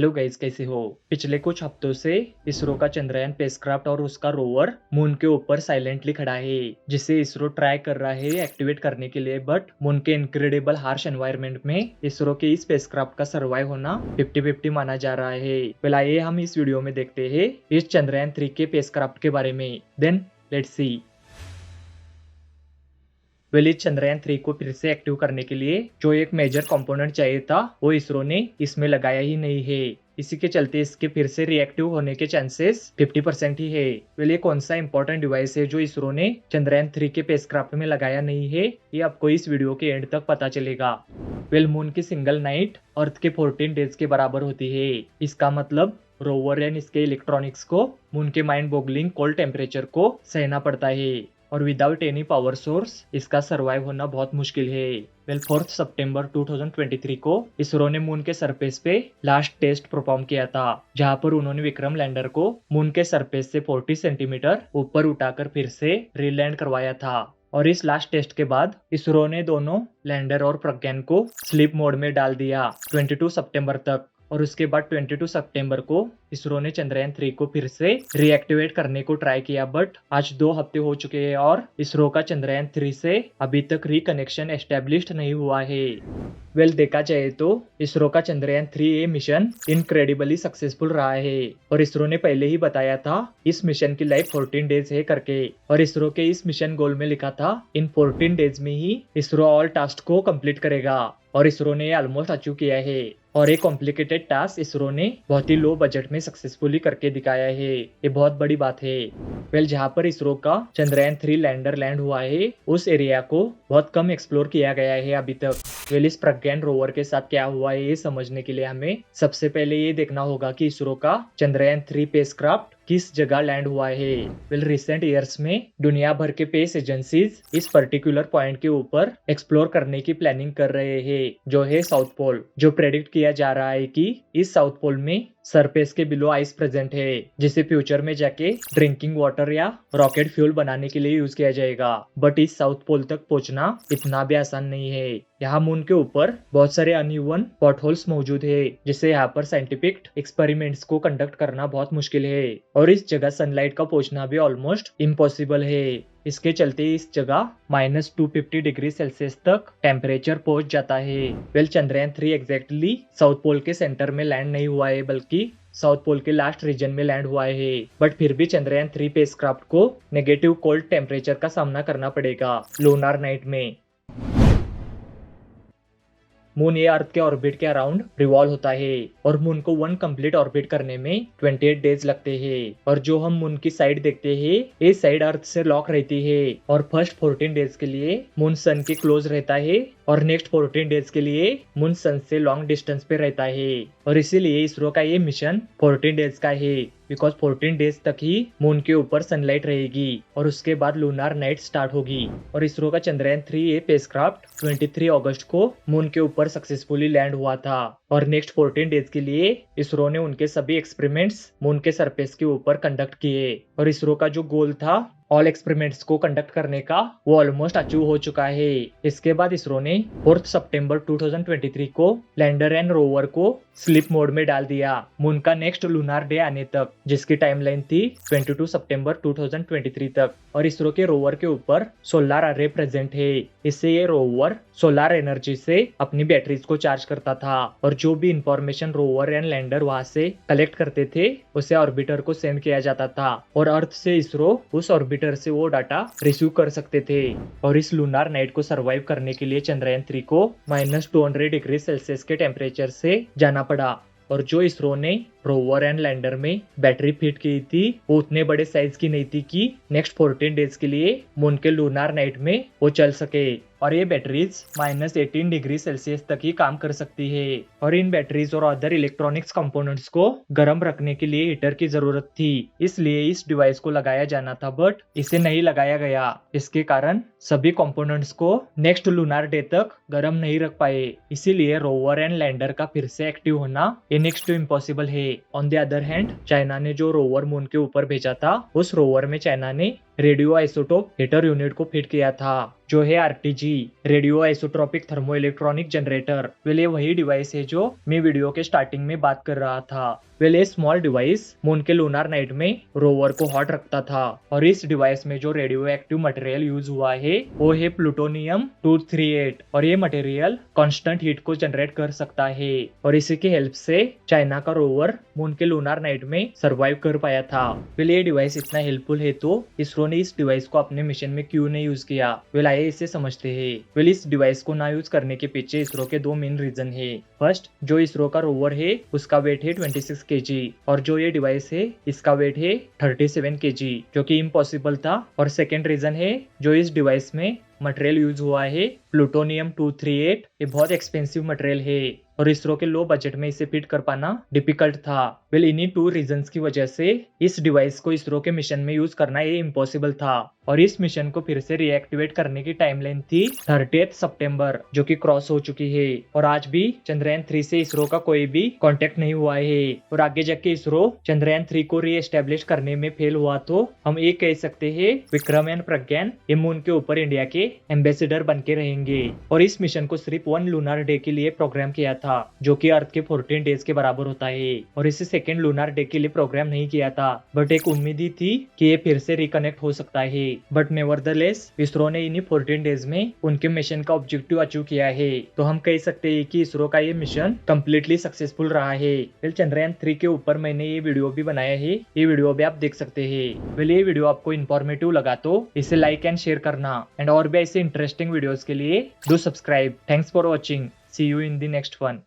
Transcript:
Hello guys, कैसे हो। पिछले कुछ हफ्तों से इसरो का चंद्रयान स्पेसक्राफ्ट और उसका रोवर मून के ऊपर साइलेंटली खड़ा है, जिसे इसरो ट्राई कर रहा है एक्टिवेट करने के लिए। बट मून के इनक्रेडिबल हार्श एनवायरनमेंट में इसरो के इस स्पेसक्राफ्ट का सर्वाइव होना 50-50 माना जा रहा है। पहले आइए हम इस वीडियो में देखते हैं इस चंद्रयान 3 के स्पेसक्राफ्ट के बारे में। Then let's see. इस चंद्रयान 3 को फिर से एक्टिव करने के लिए जो एक मेजर कंपोनेंट चाहिए था वो इसरो ने इसमें लगाया ही नहीं है। इसी के चलते इसके फिर से रिएक्टिव होने के चांसेस 50% ही है। ये कौन सा इंपॉर्टेंट डिवाइस है जो इसरो ने चंद्रयान 3 के स्पेसक्राफ्ट में लगाया नहीं है, ये आपको इस वीडियो के एंड तक पता चलेगा। मून की सिंगल नाइट अर्थ के 14 डेज के बराबर होती है। इसका मतलब रोवर एंड इसके इलेक्ट्रॉनिक्स को मून के माइंड बॉगलिंग कोल्ड टेम्परेचर को सहना पड़ता है, और विदाउट एनी पावर सोर्स इसका सरवाइव होना बहुत मुश्किल है। 4 सितंबर 2023 को इसरो ने मून के सरफेस पे लास्ट टेस्ट परफॉर्म किया था, जहां पर उन्होंने विक्रम लैंडर को मून के सरफेस से 40 सेंटीमीटर ऊपर उठाकर फिर से रीलैंड करवाया था। और इस लास्ट टेस्ट के बाद इसरो ने दोनों लैंडर और प्रज्ञान को स्लीप मोड में डाल दिया 22 सितंबर तक। और उसके बाद 22 सितंबर को इसरो ने चंद्रयान 3 को फिर से रिएक्टिवेट करने को ट्राई किया। बट आज 2 हफ्ते हो चुके हैं और इसरो का चंद्रयान 3 से अभी तक रिकनेक्शन एस्टेब्लिश्ड नहीं हुआ है। देखा जाए तो इसरो का चंद्रयान 3 मिशन इनक्रेडिबली सक्सेसफुल रहा है, और इसरो ने पहले ही बताया था इस मिशन की लाइफ 14 डेज है करके। और इसरो के इस मिशन गोल में लिखा था इन 14 डेज में ही इसरो ऑल टास्क को कंप्लीट करेगा, और इसरो ने ऑलमोस्ट अचीव किया है। और एक कॉम्प्लिकेटेड टास्क इसरो ने बहुत ही लो बजट में सक्सेसफुली करके दिखाया है, ये बहुत बड़ी बात है। जहाँ पर इसरो का चंद्रयान 3 लैंडर लैंड हुआ है उस एरिया को बहुत कम एक्सप्लोर किया गया है अभी तक। इस प्रज्ञान रोवर के साथ क्या हुआ है ये समझने के लिए हमें सबसे पहले ये देखना होगा कि इसरो का चंद्रयान 3 स्पेसक्राफ्ट किस जगह लैंड हुआ है। रिसेंट ईयर्स में दुनिया भर के स्पेस एजेंसीज इस पर्टिकुलर पॉइंट के ऊपर एक्सप्लोर करने की प्लानिंग कर रहे हैं, जो है साउथ पोल। जो प्रेडिक्ट किया जा रहा है कि इस साउथ पोल में सरफेस के बिलो आइस प्रेजेंट है, जिसे फ्यूचर में जाके ड्रिंकिंग वाटर या रॉकेट फ्यूल बनाने के लिए यूज किया जाएगा। बट इस साउथ पोल तक पहुंचना इतना भी आसान नहीं है। यहाँ मून के ऊपर बहुत सारे अनइवन पॉटहोल्स मौजूद है, जिससे यहाँ पर साइंटिफिक एक्सपेरिमेंट्स को कंडक्ट करना बहुत मुश्किल है, और इस जगह सनलाइट का पहुंचना भी ऑलमोस्ट इम्पॉसिबल है। इसके चलते इस जगह -250 डिग्री सेल्सियस तक टेम्परेचर पहुंच जाता है। चंद्रयान 3 एग्जैक्टली साउथ पोल के सेंटर में लैंड नहीं हुआ है, बल्कि साउथ पोल के लास्ट रीजन में लैंड हुआ है। बट फिर भी चंद्रयान 3 स्पेसक्राफ्ट को नेगेटिव कोल्ड टेम्परेचर का सामना करना पड़ेगा लूनार नाइट में। मून ये अर्थ के ऑर्बिट के अराउंड रिवॉल्व होता है, और मून को 1 कंप्लीट ऑर्बिट करने में 28 डेज लगते हैं। और जो हम मून की साइड देखते हैं ये साइड अर्थ से लॉक रहती है, और फर्स्ट 14 डेज के लिए मून सन के क्लोज रहता है, और नेक्स्ट 14 डेज के लिए मून सन से लॉन्ग डिस्टेंस पे रहता है। और इसीलिए इसरो का ये मिशन 14 डेज का है, बिकॉज 14 डेज तक ही मून के ऊपर सनलाइट रहेगी, और उसके बाद लूनार नाइट स्टार्ट होगी। और इसरो का चंद्रयान 3 स्पेसक्राफ्ट 23 अगस्त को मून के ऊपर सक्सेसफुली लैंड हुआ था, और नेक्स्ट 14 डेज के लिए इसरो ने उनके सभी एक्सपेरिमेंट्स मून के सरफेस के ऊपर कंडक्ट किए। और इसरो का जो गोल था ऑल एक्सपेरिमेंट्स को कंडक्ट करने का, वो ऑलमोस्ट अचीव हो चुका है। इसके बाद इसरो ने 4 सितंबर 2023 को लैंडर एंड रोवर को स्लीप मोड में डाल दिया मून का नेक्स्ट लूनार डे आने तक, जिसकी टाइमलाइन थी 22 सितंबर 2023 तक। और इसरो के रोवर के ऊपर सोलर अरे प्रेजेंट है, इससे ये रोवर सोलर एनर्जी से अपनी बैटरीज को चार्ज करता था, और जो भी इंफॉर्मेशन रोवर एंड लैंडर वहां से कलेक्ट करते थे उसे ऑर्बिटर को सेंड किया जाता था, और अर्थ से इसरो उस ऑर्बिटर से वो डाटा रिसीव कर सकते थे। और इस लूनार नाइट को सरवाइव करने के लिए चंद्रयान 3 को -200 डिग्री सेल्सियस के टेम्परेचर से जाना पड़ा। और जो इसरो ने रोवर एंड लैंडर में बैटरी फिट की थी वो उतने बड़े साइज की नहीं थी कि नेक्स्ट 14 डेज के लिए मून के लूनार नाइट में वो चल सके। और ये बैटरीज -18 डिग्री सेल्सियस तक ही काम कर सकती है, और इन बैटरीज और अदर इलेक्ट्रॉनिक्स कंपोनेंट्स को गर्म रखने के लिए हीटर की जरूरत थी, इसलिए इस डिवाइस को लगाया जाना था, बट इसे नहीं लगाया गया। इसके कारण सभी कंपोनेंट्स को नेक्स्ट लूनार डे तक गर्म नहीं रख पाए, इसीलिए रोवर एंड लैंडर का फिर से एक्टिव होना ये नेक्स्ट टू इम्पॉसिबल है। On the other hand China ने जो रोवर मून के ऊपर भेजा था उस रोवर में चाइना ने रेडियो आइसोटोप हीटर यूनिट को फिट किया था, जो है RTG, radio isotropic thermo electronic generator. Well ये वही डिवाइस है जो मैं वीडियो के स्टार्टिंग में बात कर रहा था। वेल ये स्मॉल डिवाइस मून के लूनार नाइट में रोवर को हॉट रखता था, और इस डिवाइस में जो रेडियो एक्टिव मटेरियल यूज हुआ है वो है प्लूटोनियम 238, और ये मटेरियल कांस्टेंट हीट को जनरेट कर सकता है, और इसी की हेल्प से चाइना का रोवर मून के लूनार नाइट में सर्वाइव कर पाया था। वेल ये डिवाइस इतना हेल्पफुल है तो इसरो ने इस डिवाइस को अपने मिशन में क्यों नहीं यूज किया? वेल आइए इसे समझते हैं। वेल इस डिवाइस को ना यूज करने के पीछे इसरो के दो मेन रीजन है। फर्स्ट, जो इसरो का रोवर है उसका वेट है 26 kg, और जो ये डिवाइस है इसका वेट है 37 kg, जो कि इम्पॉसिबल था। और सेकेंड रीजन है, जो इस डिवाइस में मटेरियल यूज हुआ है प्लूटोनियम 238, ये बहुत एक्सपेंसिव मटेरियल है, और इसरो के लो बजट में इसे फिट कर पाना डिफिकल्ट था। वेल इन्हीं टू रीजंस की वजह से इस डिवाइस को इसरो के मिशन में यूज करना ये इम्पॉसिबल था, और इस मिशन को फिर से रिएक्टिवेट करने की टाइमलाइन थी 30 सितंबर, जो कि क्रॉस हो चुकी है, और आज भी चंद्रयान 3 से इसरो का कोई भी कांटेक्ट नहीं हुआ है, और आगे जाके इसरो चंद्रयान 3 को रीएस्टेब्लिश करने में फेल हुआ तो हम ये कह सकते हैं विक्रम एंड प्रज्ञान ये मून के ऊपर इंडिया के एम्बेसडर बन के रहेंगे। और इस मिशन को सिर्फ 1 लूनार डे के लिए प्रोग्राम किया था, जो कि अर्थ के 14 डेज के बराबर होता है, और इसे सेकेंड लूनार डे के लिए प्रोग्राम नहीं किया था, बट एक उम्मीद ही थी कि ये फिर से रिकनेक्ट हो सकता है। बट नेवरदलेस इसरो ने इन्हीं 14 डेज में उनके मिशन का ऑब्जेक्टिव अचीव किया है, तो हम कह सकते हैं कि इसरो का ये मिशन कम्प्लीटली सक्सेसफुल रहा है। वेल चंद्रयान 3 के ऊपर मैंने ये वीडियो भी बनाया है, ये वीडियो भी आप देख सकते हैं। वेल ये वीडियो आपको इन्फॉर्मेटिव लगा तो इसे लाइक एंड शेयर करना, एंड और भी ऐसे इंटरेस्टिंग वीडियोस के लिए do subscribe. Thanks for watching, see you in the next one.